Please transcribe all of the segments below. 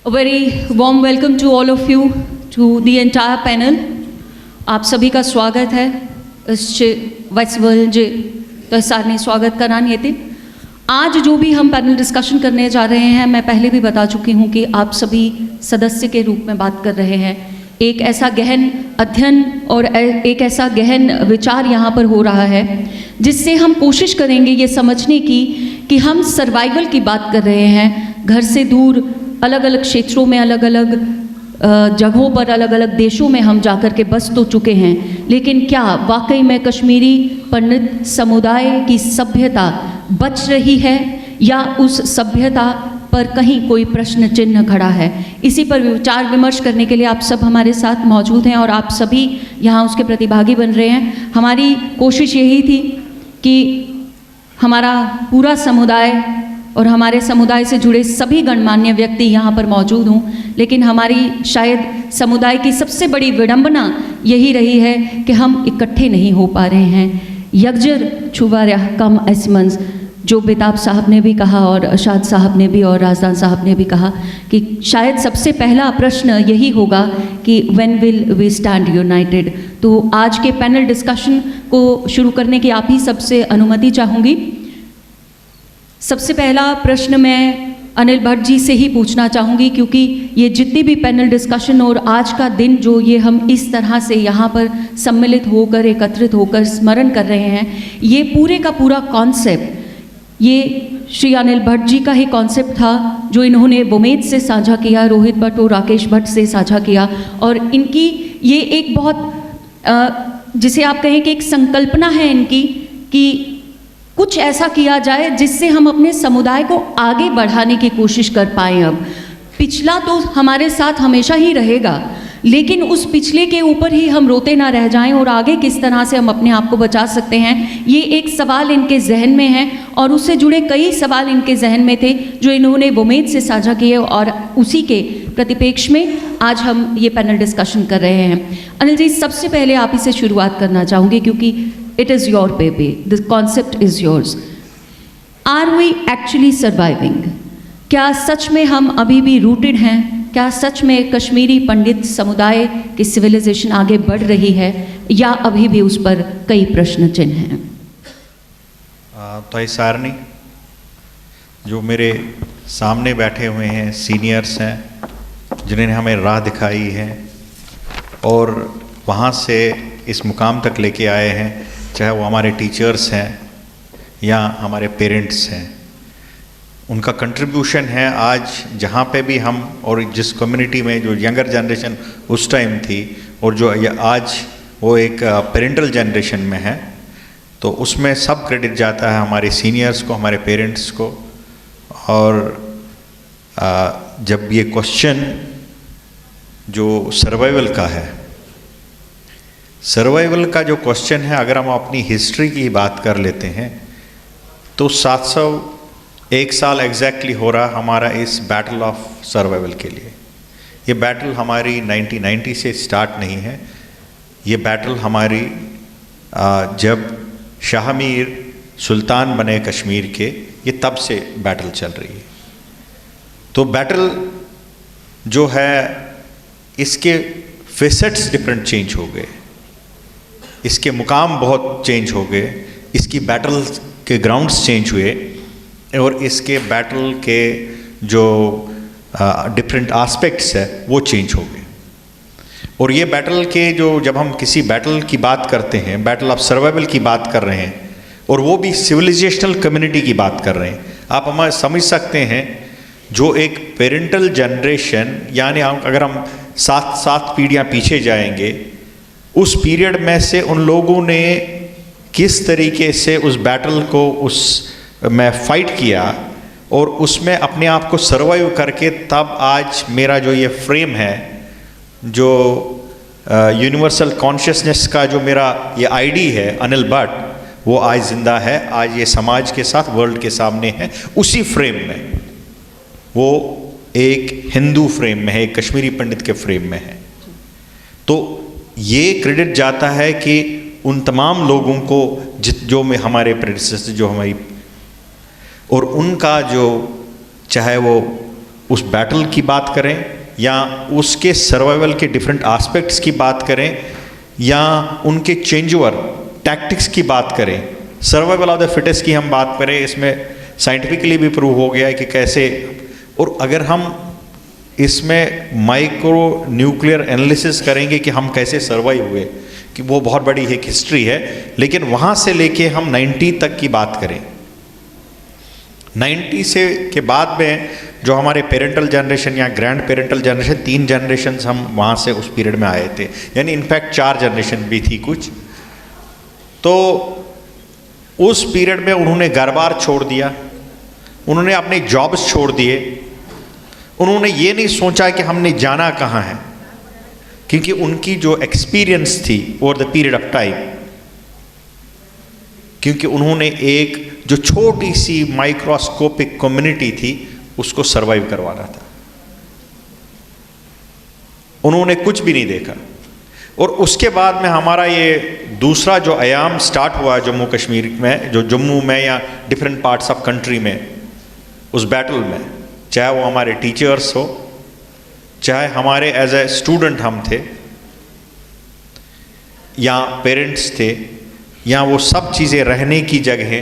A very warm welcome to all of you, to the entire panel. आप सभी का स्वागत है इस फेस्टिवल जे तसारने स्वागत करान येते। आज जो भी हम पैनल डिस्कशन करने जा रहे हैं, मैं पहले भी बता चुकी हूँ कि आप सभी सदस्य के रूप में बात कर रहे हैं। एक ऐसा गहन अध्ययन और एक ऐसा गहन विचार यहाँ पर हो रहा है जिससे हम कोशिश करेंगे ये समझने की कि हम सर्वाइवल की बात कर रहे हैं। घर से दूर अलग अलग क्षेत्रों में, अलग अलग जगहों पर, अलग अलग देशों में हम जाकर के बस तो चुके हैं, लेकिन क्या वाकई में कश्मीरी पंडित समुदाय की सभ्यता बच रही है या उस सभ्यता पर कहीं कोई प्रश्न चिन्ह खड़ा है? इसी पर विचार विमर्श करने के लिए आप सब हमारे साथ मौजूद हैं और आप सभी यहाँ उसके प्रतिभागी बन रहे हैं। हमारी कोशिश यही थी कि हमारा पूरा समुदाय और हमारे समुदाय से जुड़े सभी गणमान्य व्यक्ति यहाँ पर मौजूद हों, लेकिन हमारी शायद समुदाय की सबसे बड़ी विडंबना यही रही है कि हम इकट्ठे नहीं हो पा रहे हैं। यकजर छुवार्या कम एसमंस, जो बेताब साहब ने भी कहा और अशाद साहब ने भी और राजदान साहब ने भी कहा कि शायद सबसे पहला प्रश्न यही होगा कि when will we stand united. तो आज के पैनल डिस्कशन को शुरू करने की आप ही सबसे अनुमति चाहूँगी। सबसे पहला प्रश्न मैं अनिल भट्ट जी से ही पूछना चाहूँगी, क्योंकि ये जितनी भी पैनल डिस्कशन और आज का दिन जो ये हम इस तरह से यहाँ पर सम्मिलित होकर, एकत्रित होकर स्मरण कर रहे हैं, ये पूरे का पूरा कॉन्सेप्ट ये श्री अनिल भट्ट जी का ही कॉन्सेप्ट था, जो इन्होंने बुमेद से साझा किया, रोहित भट्ट और राकेश भट्ट से साझा किया। और इनकी ये एक बहुत जिसे आप कहें कि एक संकल्पना है इनकी कि कुछ ऐसा किया जाए जिससे हम अपने समुदाय को आगे बढ़ाने की कोशिश कर पाएँ। अब पिछला तो हमारे साथ हमेशा ही रहेगा, लेकिन उस पिछले के ऊपर ही हम रोते ना रह जाएं और आगे किस तरह से हम अपने आप को बचा सकते हैं, ये एक सवाल इनके जहन में है। और उससे जुड़े कई सवाल इनके जहन में थे जो इन्होंने बुमेद से साझा किए और उसी के प्रतिपेक्ष में आज हम ये पैनल डिस्कशन कर रहे हैं। अनिल जी, सबसे पहले आप ही से शुरुआत करना चाहूँगी, क्योंकि it is your baby, the concept is yours. Are we actually surviving? क्या सच में हम अभी भी रूटेड हैं? क्या सच में कश्मीरी पंडित समुदाय की सिविलाइजेशन आगे बढ़ रही है या अभी भी उस पर कई प्रश्न चिन्ह हैं? तो सारनी जो मेरे सामने बैठे हुए हैं सीनियर्स हैं, जिन्होंने हमें राह दिखाई है और वहाँ से इस मुकाम तक लेके आए हैं, चाहे वो हमारे टीचर्स हैं या हमारे पेरेंट्स हैं, उनका कंट्रीब्यूशन है आज जहाँ पे भी हम और जिस कम्युनिटी में जो यंगर जनरेशन उस टाइम थी और जो आज वो एक पेरेंटल जनरेशन में है, तो उसमें सब क्रेडिट जाता है हमारे सीनियर्स को, हमारे पेरेंट्स को। और जब ये क्वेश्चन जो सर्वाइवल का है, सर्वाइवल का जो क्वेश्चन है, अगर हम अपनी हिस्ट्री की बात कर लेते हैं तो 701 साल एग्जैक्टली हो रहा हमारा इस बैटल ऑफ सर्वाइवल के लिए। ये बैटल हमारी 1990 से स्टार्ट नहीं है, ये बैटल हमारी जब शाह मीर सुल्तान बने कश्मीर के, ये तब से बैटल चल रही है। तो बैटल जो है इसके फेसेट्स डिफरेंट चेंज हो गए, इसके मुकाम बहुत चेंज हो गए, इसकी बैटल के ग्राउंड्स चेंज हुए और इसके बैटल के जो डिफरेंट एस्पेक्ट्स है वो चेंज हो गए। और ये बैटल के जो जब हम किसी बैटल की बात करते हैं, बैटल ऑफ सर्वाइवल की बात कर रहे हैं और वो भी सिविलाइजेशनल कम्युनिटी की बात कर रहे हैं, आप हमें समझ सकते हैं जो एक पेरेंटल जनरेशन, यानी अगर हम 7 पीढ़ियाँ पीछे जाएंगे, उस पीरियड में से उन लोगों ने किस तरीके से उस बैटल को उस में फाइट किया और उसमें अपने आप को सर्वाइव करके तब आज मेरा जो ये फ्रेम है, जो यूनिवर्सल कॉन्शियसनेस का जो मेरा ये आईडी है अनिल भट्ट, वो आज जिंदा है, आज ये समाज के साथ वर्ल्ड के सामने है। उसी फ्रेम में वो एक हिंदू फ्रेम में है, एक कश्मीरी पंडित के फ्रेम में है। तो ये क्रेडिट जाता है कि उन तमाम लोगों को जो में हमारे प्रेडिसेसर, जो हमारी और उनका जो चाहे वो उस बैटल की बात करें या उसके सर्वाइवल के डिफरेंट एस्पेक्ट्स की बात करें या उनके चेंज ओवर टैक्टिक्स की बात करें, सर्वाइवल ऑफ द फिटेस्ट की हम बात करें, इसमें साइंटिफिकली भी प्रूव हो गया है कि कैसे। और अगर हम इसमें माइक्रो न्यूक्लियर एनालिसिस करेंगे कि हम कैसे सर्वाइव हुए, कि वो बहुत बड़ी एक हिस्ट्री है। लेकिन वहाँ से लेके हम 90 तक की बात करें, 90 से के बाद में जो हमारे पेरेंटल जनरेशन या ग्रैंड पेरेंटल जनरेशन, 3 जनरेशन हम वहाँ से उस पीरियड में आए थे, यानी इनफैक्ट 4 जनरेशन भी थी कुछ। तो उस पीरियड में उन्होंने घर बार छोड़ दिया, उन्होंने अपने जॉब्स छोड़ दिए, उन्होंने ये नहीं सोचा कि हमने जाना कहाँ है, क्योंकि उनकी जो एक्सपीरियंस थी over the period of time, क्योंकि उन्होंने एक जो छोटी सी माइक्रोस्कोपिक कम्युनिटी थी उसको सरवाइव करवाना था, उन्होंने कुछ भी नहीं देखा। और उसके बाद में हमारा ये दूसरा जो आयाम स्टार्ट हुआ जम्मू कश्मीर में, जो जम्मू में या डिफरेंट पार्ट्स ऑफ कंट्री में, उस बैटल में, चाहे वो हमारे टीचर्स हो, चाहे हमारे एज ए स्टूडेंट हम थे या पेरेंट्स थे, या वो सब चीज़ें रहने की जगह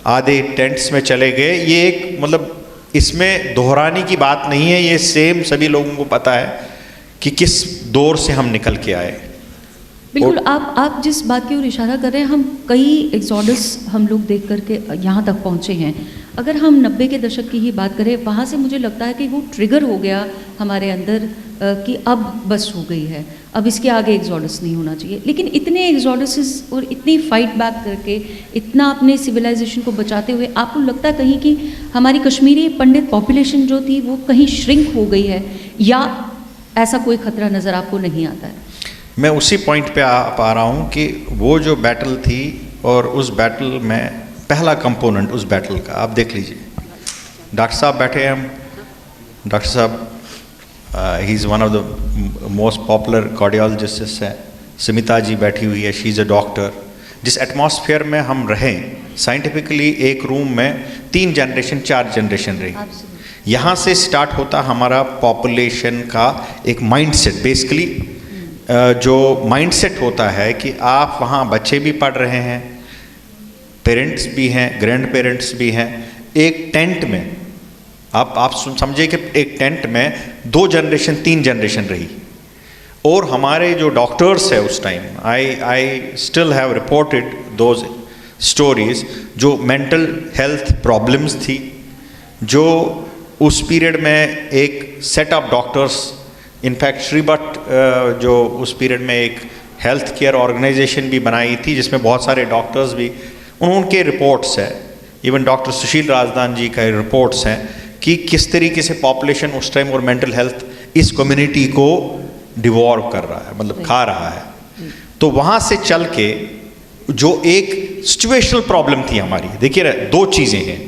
आधे टेंट्स में चले गए। ये एक मतलब इसमें दोहराने की बात नहीं है, ये सेम सभी लोगों को पता है कि किस दौर से हम निकल के आए। बिल्कुल, आप जिस बात की ओर इशारा कर रहे हैं, हम कई एग्जॉडस हम लोग देख करके यहाँ तक पहुँचे हैं। अगर हम 90 के दशक की ही बात करें, वहाँ से मुझे लगता है कि वो ट्रिगर हो गया हमारे अंदर कि अब बस हो गई है, अब इसके आगे एग्जॉडस नहीं होना चाहिए। लेकिन इतने एग्जॉडसेस और इतनी फाइट बैक करके, इतना अपने सिविलाइजेशन को बचाते हुए, आपको लगता है कहीं कि हमारी कश्मीरी पंडित पॉपुलेशन जो थी वो कहीं श्रिंक हो गई है, या ऐसा कोई खतरा नज़र आपको नहीं आता है? मैं उसी पॉइंट पे आ पा रहा हूँ कि वो जो बैटल थी और उस बैटल में पहला कंपोनेंट उस बैटल का आप देख लीजिए। डॉक्टर साहब बैठे हैं, हम डॉक्टर साहब he is one of the most popular cardiologist है। स्मिता जी बैठी हुई है, शी इज़ अ डॉक्टर। जिस एटमॉस्फेयर में हम रहें साइंटिफिकली, एक रूम में 3 जनरेशन 4 जनरेशन रही। यहाँ से स्टार्ट होता हमारा पॉपुलेशन का एक माइंडसेट। बेसिकली जो माइंडसेट होता है कि आप वहाँ बच्चे भी पढ़ रहे हैं, पेरेंट्स भी हैं, ग्रैंड पेरेंट्स भी हैं, एक टेंट में आप समझिए कि एक टेंट में 2 जनरेशन 3 जनरेशन रही। और हमारे जो डॉक्टर्स है उस time, I still have reported those stories, जो मेंटल हेल्थ प्रॉब्लम्स थी, जो उस पीरियड में एक set of doctors, in fact Shri Bhatt जो उस पीरियड में एक हेल्थ केयर ऑर्गेनाइजेशन भी बनाई थी जिसमें बहुत सारे डॉक्टर्स भी, उनके रिपोर्ट्स है, इवन डॉक्टर सुशील राजदान जी का रिपोर्ट्स हैं कि किस तरीके से पॉपुलेशन उस टाइम और मेंटल हेल्थ इस कम्युनिटी को डिवॉर्व कर रहा है, मतलब खा रहा है। तो वहाँ से चल के जो एक सिचुएशनल प्रॉब्लम थी हमारी, देखिए 2 चीज़ें हैं।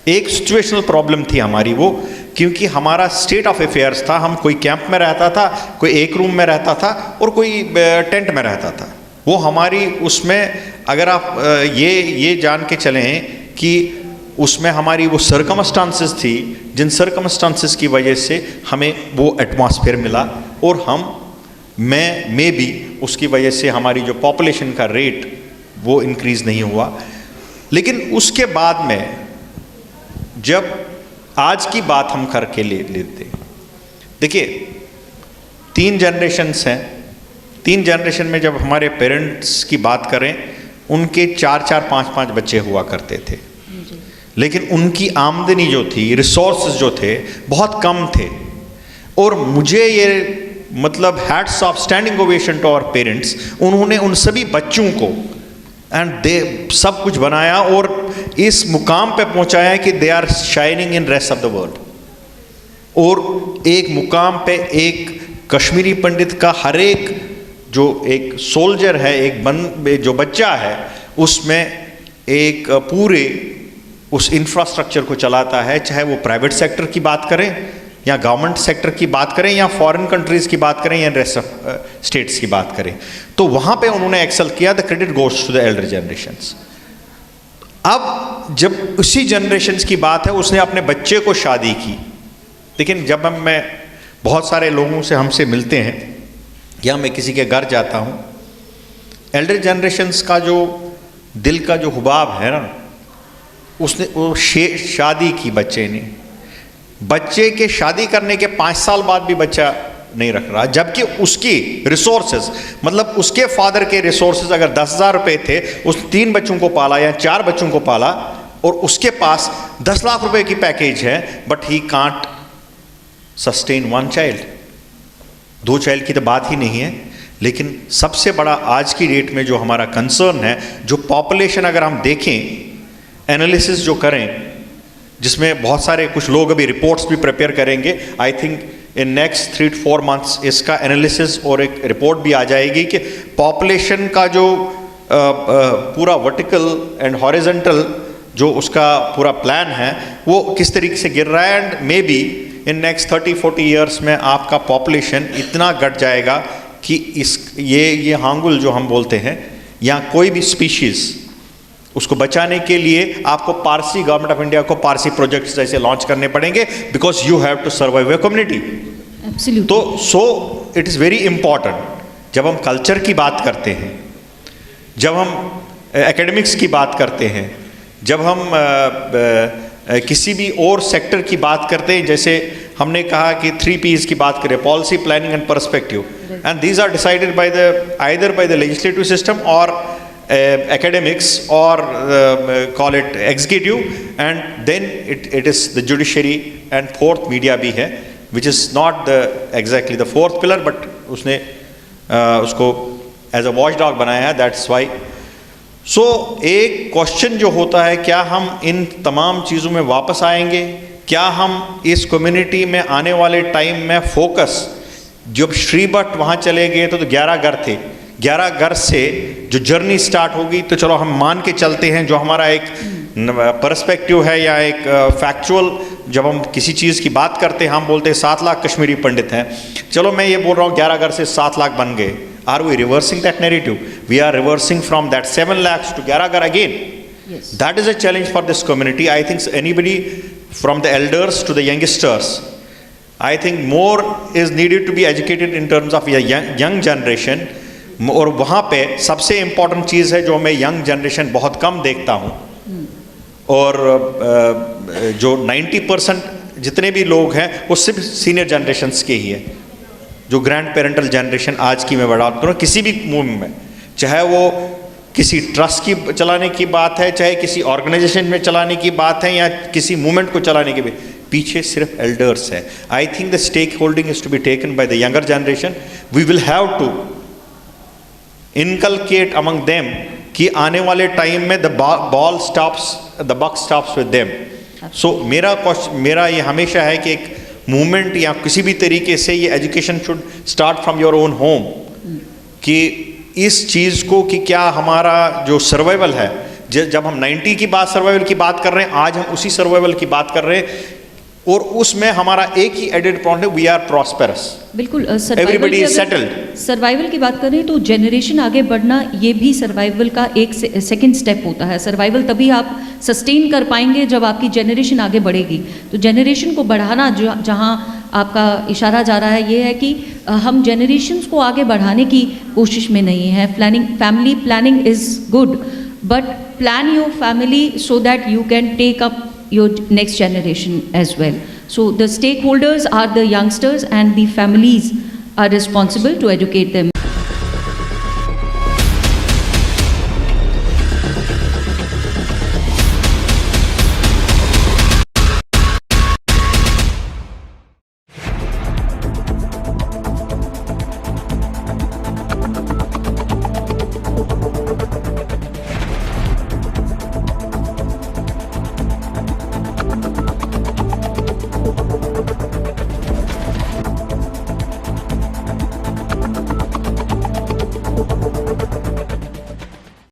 एक सिचुएशनल प्रॉब्लम थी हमारी वो, क्योंकि हमारा स्टेट ऑफ अफेयर्स था, हम कोई कैंप में रहता था, कोई एक रूम में रहता था और कोई टेंट में रहता था। वो हमारी उसमें अगर आप ये जान के चलें कि उसमें हमारी वो सर्कमस्टांसेस थी, जिन सर्कमस्टांसेस की वजह से हमें वो एटमॉस्फेयर मिला, और मैं भी उसकी वजह से हमारी जो पॉपुलेशन का रेट वो इंक्रीज़ नहीं हुआ। लेकिन उसके बाद में जब आज की बात हम करके लेते, देखिए 3 जनरेशन्स हैं, 3 जनरेशन में जब हमारे पेरेंट्स की बात करें, उनके 4-4, 5-5 बच्चे हुआ करते थे, लेकिन उनकी आमदनी जो थी, रिसोर्सेज जो थे, बहुत कम थे। और मुझे ये मतलब hats off, standing ovation to our parents, उन्होंने उन सभी बच्चों को एंड दे सब कुछ बनाया और इस मुकाम पे पहुंचाया कि they are shining in rest of the world. और एक मुकाम पे एक कश्मीरी पंडित का हर एक जो एक सोल्जर है, एक जो बच्चा है, उसमें एक पूरे उस इंफ्रास्ट्रक्चर को चलाता है, चाहे वो प्राइवेट सेक्टर की बात करें या गवर्नमेंट सेक्टर की बात करें या फॉरेन कंट्रीज़ की बात करें या रेस्ट ऑफ स्टेट्स की बात करें। तो वहाँ पे उन्होंने एक्सेल किया। The credit goes to the elder generations. अब जब उसी जनरेशन्स की बात है, उसने अपने बच्चे को शादी की लेकिन जब मैं बहुत सारे लोगों से हमसे मिलते हैं या मैं किसी के घर जाता हूँ, एल्डर जनरेशन्स का जो दिल का जो हुबाब है ना, उसने वो शादी की बच्चे ने, बच्चे के शादी करने के 5 साल बाद भी बच्चा नहीं रख रहा, जबकि उसकी रिसोर्सेज, मतलब उसके फादर के रिसोर्सेज अगर 10,000 रुपये थे, उसने 3 बच्चों को पाला या 4 बच्चों को पाला, और उसके पास 10 लाख रुपए की पैकेज है, but he can't sustain 1 child. 2 child की तो बात ही नहीं है। लेकिन सबसे बड़ा आज की डेट में जो हमारा कंसर्न है, जो पॉपुलेशन अगर हम देखें, एनालिसिस जो करें, जिसमें बहुत सारे कुछ लोग अभी रिपोर्ट्स भी प्रिपेयर करेंगे, I think in next 3 to 4 months इसका एनालिसिस और एक रिपोर्ट भी आ जाएगी कि पॉपुलेशन का जो पूरा वर्टिकल एंड हॉरिजॉन्टल जो उसका पूरा प्लान है वो किस तरीके से गिर रहा है। And may be in next 30-40 years में आपका पॉपुलेशन इतना घट जाएगा कि ये हांगुल जो हम बोलते हैं, या कोई भी स्पीशीज़, उसको बचाने के लिए आपको पारसी, गवर्नमेंट ऑफ इंडिया को पारसी प्रोजेक्ट्स जैसे लॉन्च करने पड़ेंगे, because you have to survive a community. Absolutely. तो so it is very important जब हम कल्चर की बात करते हैं, जब हम एकेडमिक्स की बात करते हैं, जब हम किसी भी और सेक्टर की बात करते हैं, जैसे हमने कहा कि 3 P's की बात करें, policy, planning and perspective, and these are decided by the either by the legislative system और academics or call it executive, and then it is the judiciary, and 4th media भी है, which is not the exactly the 4th pillar, but उसने उसको as a watchdog बनाया है, that's why। so एक question जो होता है, क्या हम इन तमाम चीज़ों में वापस आएंगे? क्या हम इस कम्युनिटी में आने वाले टाइम में फोकस, जब श्री भट्ट वहाँ चले गए तो 11 घर थे, 11 घर से जो जर्नी स्टार्ट होगी, तो चलो हम मान के चलते हैं, जो हमारा एक पर्सपेक्टिव है या एक फैक्चुअल, जब हम किसी चीज़ की बात करते हैं हम बोलते हैं 7 लाख कश्मीरी पंडित हैं, चलो मैं ये बोल रहा हूँ 11 घर से 7 लाख बन गए। Are we reversing that narrative? We are reversing from that 7 lakhs to 11 ghar again. That is a challenge for this community. I think anybody from the elders to the youngsters, I think more is needed to be educated in terms of young generation. और वहाँ पे सबसे important चीज़ है जो मैं young generation बहुत कम देखता हूँ, और जो 90% जितने भी लोग हैं वो सिर्फ सीनियर जनरेशन्स के ही है। जो ग्रैंड पेरेंटल जनरेशन आज की मैं बात करूँ, किसी भी मूवमेंट में, चाहे वो किसी ट्रस्ट की चलाने की बात है, चाहे किसी ऑर्गेनाइजेशन में चलाने की बात है, या किसी मूवमेंट को चलाने की, पीछे सिर्फ एल्डर्स है। I think the stake holding is to be taken by the younger generation. We will have to inculcate among them कि आने वाले टाइम में the buck stops with them. So मेरा ये हमेशा है कि एक मूवमेंट या किसी भी तरीके से ये education should start from your own home, कि इस चीज़ को कि क्या हमारा जो सर्वाइवल है, जब हम 90 की बात सर्वाइवल की बात कर रहे हैं, आज हम उसी सर्वाइवल की बात कर रहे हैं, और उसमें हमारा एक ही एडेड पॉइंट है, वी आर प्रॉस्पेरस। बिल्कुल, एवरीबडी इज सेटल्ड। सर्वाइवल की बात करें तो जनरेशन आगे बढ़ना, ये भी सर्वाइवल का एक सेकंड स्टेप होता है। सर्वाइवल तभी आप सस्टेन कर पाएंगे जब आपकी जनरेशन आगे बढ़ेगी। तो जनरेशन को बढ़ाना, जहाँ आपका इशारा जा रहा है, ये है कि हम जनरेशन्स को आगे बढ़ाने की कोशिश में नहीं है। Family planning is good, but plan your family so that you can take up your next generation as well. So the stakeholders are the youngsters, and the families are responsible to educate them.